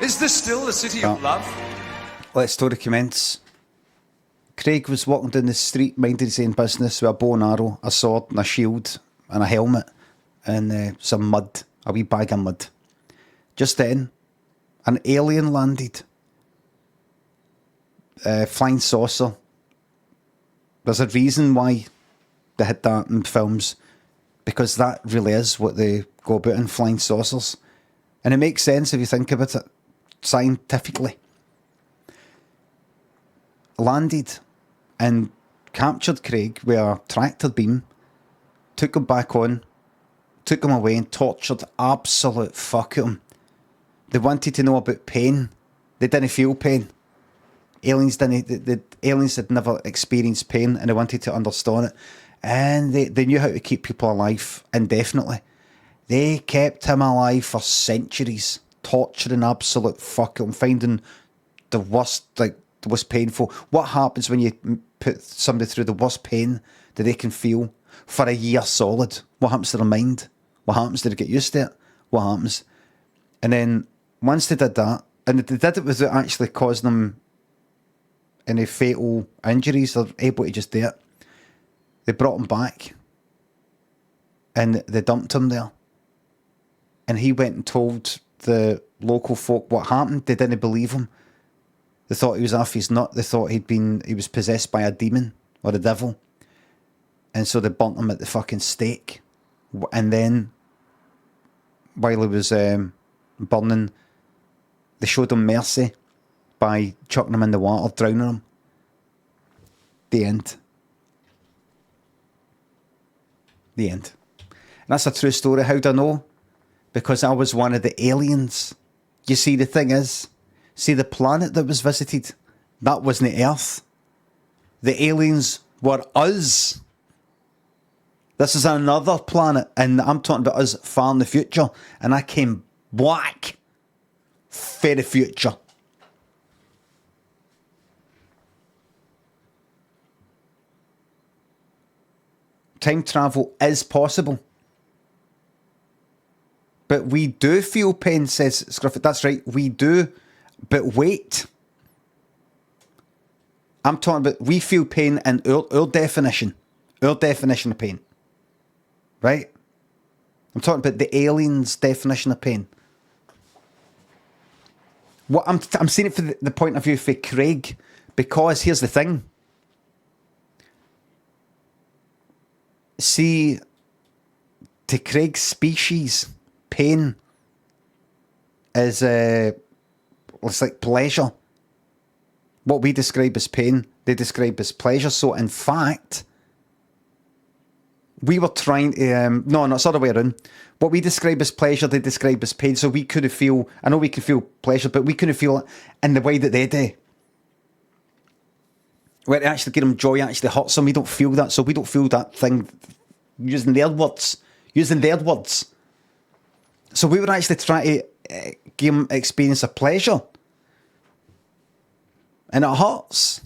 Is this still the city of love? Let story commence. Craig was walking down the street minding his own business with a bow and arrow, a sword and a shield and a helmet and some mud, a wee bag of mud. Just then, an alien landed. Flying saucer. There's a reason why they had that in films, because that really is what they go about in, flying saucers. And it makes sense if you think about it scientifically. Landed and captured Craig with a tractor beam, took him back on, took him away and tortured absolute fuck at him. They wanted to know about pain. They didn't feel pain. Aliens didn't. The aliens had never experienced pain, and they wanted to understand it. And they knew how to keep people alive indefinitely. They kept him alive for centuries, torturing absolute fuck him, finding the worst, like the most painful. What happens when you put somebody through the worst pain that they can feel for a year solid? What happens to their mind? What happens? Did they get used to it? What happens? And then once they did that, and they did it without actually causing them any fatal injuries, they're able to just do it. They brought him back and they dumped him there. And he went and told the local folk what happened. They didn't believe him. They thought he was off his nut. They thought he was possessed by a demon or a devil. And so they burnt him at the fucking stake. And then, while he was burning, they showed him mercy by chucking him in the water, drowning him. The end. The end. And that's a true story. How do I know? Because I was one of the aliens. You see, the thing is, see the planet that was visited, that wasn't the Earth. The aliens were us. This is another planet, and I'm talking about us far in the future, and I came back for the future. Time travel is possible. But we do feel pain, says Scruffy. That's right, we do. But wait. I'm talking about we feel pain in our definition. Our definition of pain. Right? I'm talking about the aliens' definition of pain. What I'm seeing it from the point of view for Craig, because here's the thing. See, to Craig's species, pain is it's like pleasure. What we describe as pain, they describe as pleasure. So in fact, we were trying to no, it's the other way around. What we describe as pleasure, they describe as pain. So we couldn't feel, I know we can feel pleasure, but we couldn't feel it in the way that they do. Where it actually gives them joy, actually hurts them. We don't feel that, so we don't feel that thing. Using their words. So we were actually trying to give them experience of pleasure. And it hurts.